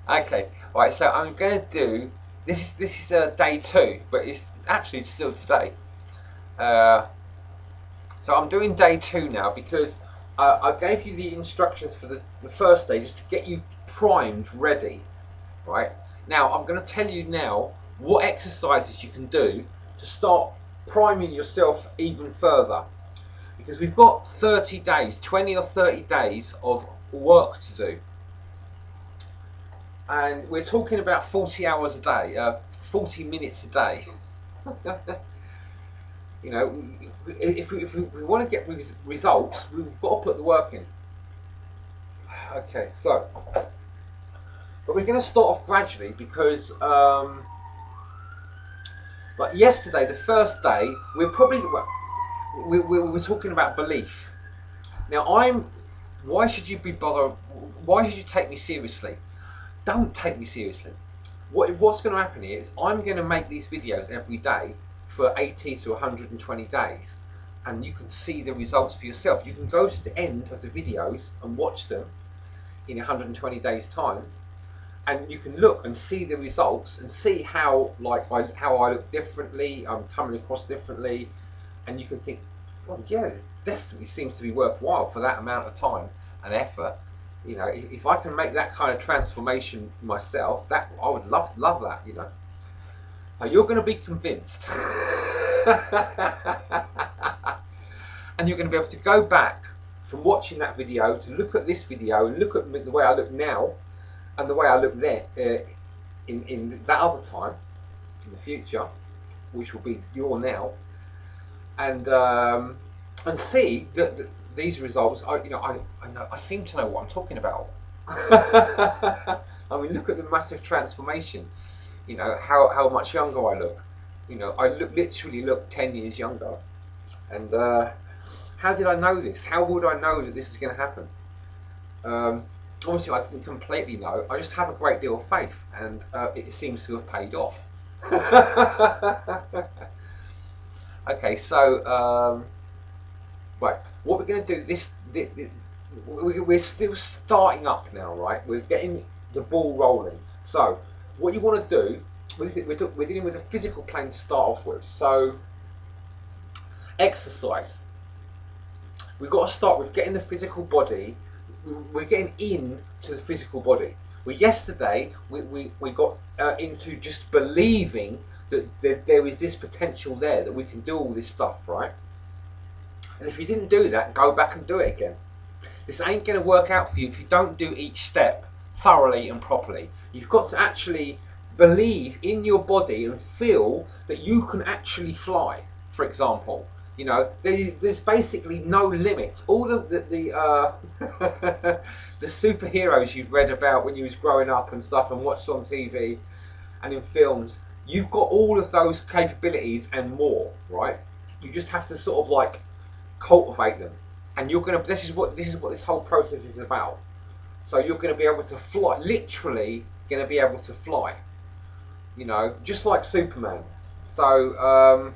Okay, right. So I'm going to do this. This is day 2, but it's actually still today. Uh, so I'm doing day 2 now because I gave you the instructions for the first day just to get you primed, ready. Right now, I'm going to tell you now what exercises you can do to start priming yourself even further. Because we've got 30 days, 20 or 30 days of work to do. And we're talking about 40 hours a day, 40 minutes a day. You know, if we want to get results, we've got to put the work in. Okay, so, but we're going to start off gradually because, like yesterday, the first day, we're probably, we're talking about belief. Now, why should you be bothered? Why should you take me seriously? Don't take me seriously. What's going to happen is I'm going to make these videos every day for 80 to 120 days, and you can see the results for yourself. You can go to the end of the videos and watch them in 120 days time, and you can look and see the results and see how how I look differently, I'm coming across differently, and you can think, well, yeah, it definitely seems to be worthwhile for that amount of time and effort. You know, if I can make that kind of transformation myself, that I would love that. You know, so you're going to be convinced, and you're going to be able to go back from watching that video to look at this video and look at the way I look now and the way I look there in that other time in the future, which will be your now, and see that these results. I seem to know what I'm talking about. I mean, look at the massive transformation. You know how much younger I look. You know, I literally look 10 years younger. And how did I know this? How would I know that this is going to happen? Obviously, I didn't completely know. I just have a great deal of faith, and it seems to have paid off. Okay, so right, what we're going to do we're still starting up now, right? We're getting the ball rolling. So what you want to do, we're dealing with a physical plane to start off with. So exercise. We've got to start with getting the physical body. We're getting into the physical body. Yesterday we got into just believing that there is this potential there, that we can do all this stuff, right? And if you didn't do that, go back and do it again. This ain't going to work out for you if you don't do each step thoroughly and properly. You've got to actually believe in your body and feel that you can actually fly, for example. You know, there's basically no limits. All the the superheroes you've read about when you was growing up and stuff and watched on TV and in films, you've got all of those capabilities and more, right? You just have to sort of like cultivate them, and you're gonna. This is what this whole process is about. So you're going to be able to fly, literally going to be able to fly. You know, just like Superman. So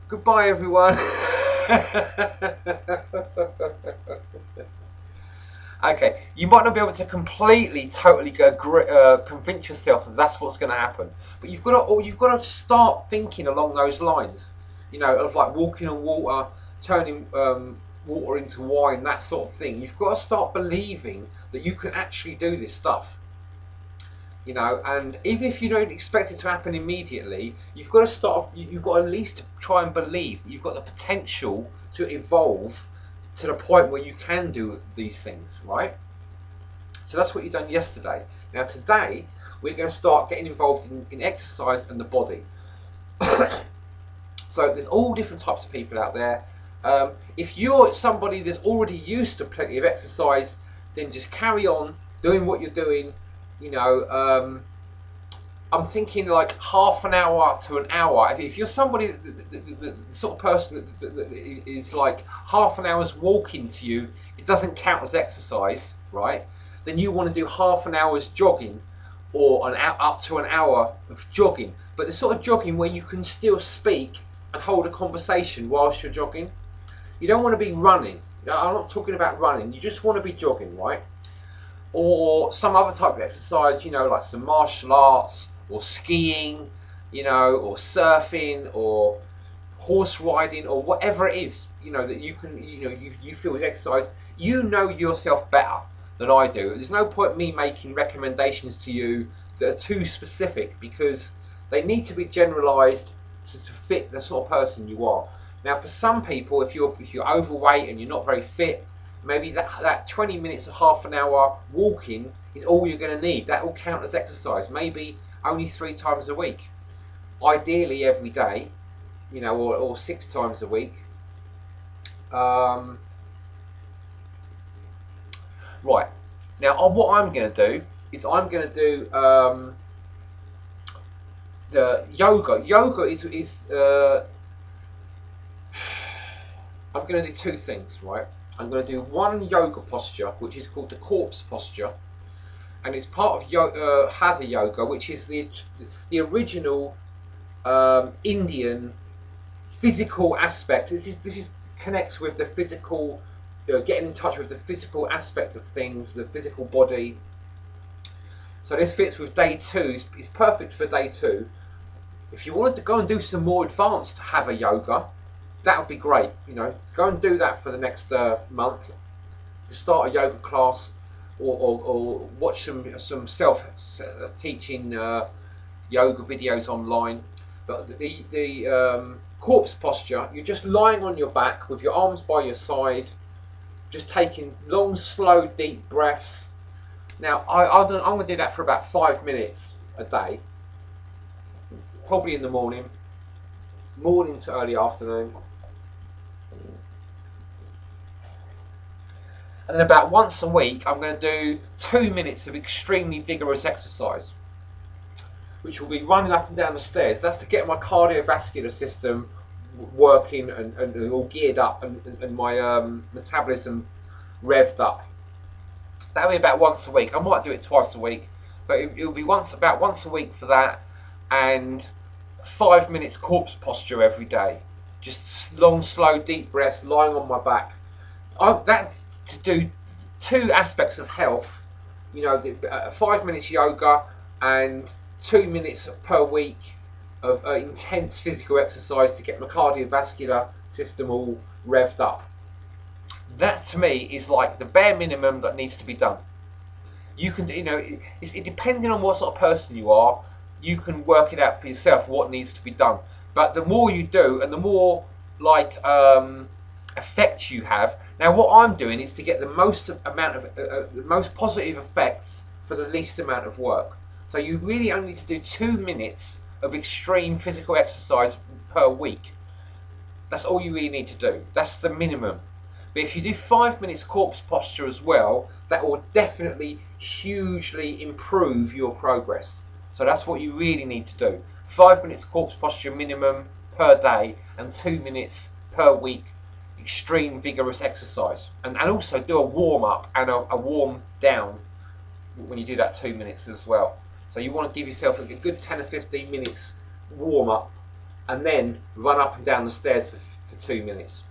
goodbye, everyone. Okay, you might not be able to completely, totally convince yourself that that's what's going to happen, but you've got to start thinking along those lines. You know, of like walking on water, turning water into wine, that sort of thing. You've got to start believing that you can actually do this stuff. You know, and even if you don't expect it to happen immediately, you've got to start. You've got to at least try and believe that you've got the potential to evolve to the point where you can do these things, right? So that's what you've done yesterday. Now today we're going to start getting involved in exercise and the body. So there's all different types of people out there. If you're somebody that's already used to plenty of exercise, then just carry on doing what you're doing. You know, I'm thinking like half an hour to an hour. If you're somebody, the sort of person that is like half an hour's walking to you, it doesn't count as exercise, right? Then you want to do half an hour's jogging, or up to an hour of jogging. But the sort of jogging where you can still speak and hold a conversation whilst you're jogging. You don't want to be running. Now, I'm not talking about running. You just want to be jogging, right? Or some other type of exercise, you know, like some martial arts or skiing, you know, or surfing or horse riding or whatever it is, you know, that you can, you know, you feel is exercise. You know yourself better than I do. There's no point me making recommendations to you that are too specific, because they need to be generalised to fit the sort of person you are. Now, for some people, if you're overweight and you're not very fit, maybe that 20 minutes or half an hour walking is all you're going to need. That will count as exercise. Maybe only 3 times a week. Ideally, every day, you know, or 6 times a week. Um, right. Now, what I'm going to do is I'm going to do the yoga. Yoga is I'm going to do two things, right? I'm going to do one yoga posture, which is called the corpse posture, and it's part of Hatha yoga, which is the original Indian physical aspect. This is connects with the physical, getting in touch with the physical aspect of things, the physical body. So this fits with day two. It's perfect for day two. If you wanted to go and do some more advanced Hatha yoga, that would be great. You know, go and do that for the next month. Start a yoga class, or watch some self teaching yoga videos online. But the corpse posture, you're just lying on your back with your arms by your side, just taking long, slow, deep breaths. Now, I'm going to do that for about 5 minutes a day, probably in the morning to early afternoon. And then about once a week, I'm going to do 2 minutes of extremely vigorous exercise, which will be running up and down the stairs. That's to get my cardiovascular system working and all geared up, and my metabolism revved up. That'll be about once a week. I might do it twice a week, but it'll be about once a week for that, and 5 minutes corpse posture every day. Just long, slow, deep breaths, lying on my back. That to do two aspects of health. You know, 5 minutes yoga and 2 minutes per week of intense physical exercise to get my cardiovascular system all revved up. That to me is like the bare minimum that needs to be done. You can, you know, depending on what sort of person you are, you can work it out for yourself what needs to be done. But the more you do, and the more like effect you have. Now, what I'm doing is to get the most amount of the most positive effects for the least amount of work. So you really only need to do 2 minutes of extreme physical exercise per week. That's all you really need to do. That's the minimum. But if you do 5 minutes corpse posture as well, that will definitely hugely improve your progress. So that's what you really need to do. 5 minutes corpse posture minimum per day, and 2 minutes per week extreme vigorous exercise. And also do a warm up and a warm down when you do that 2 minutes as well. So you want to give yourself a good 10 or 15 minutes warm up, and then run up and down the stairs for 2 minutes.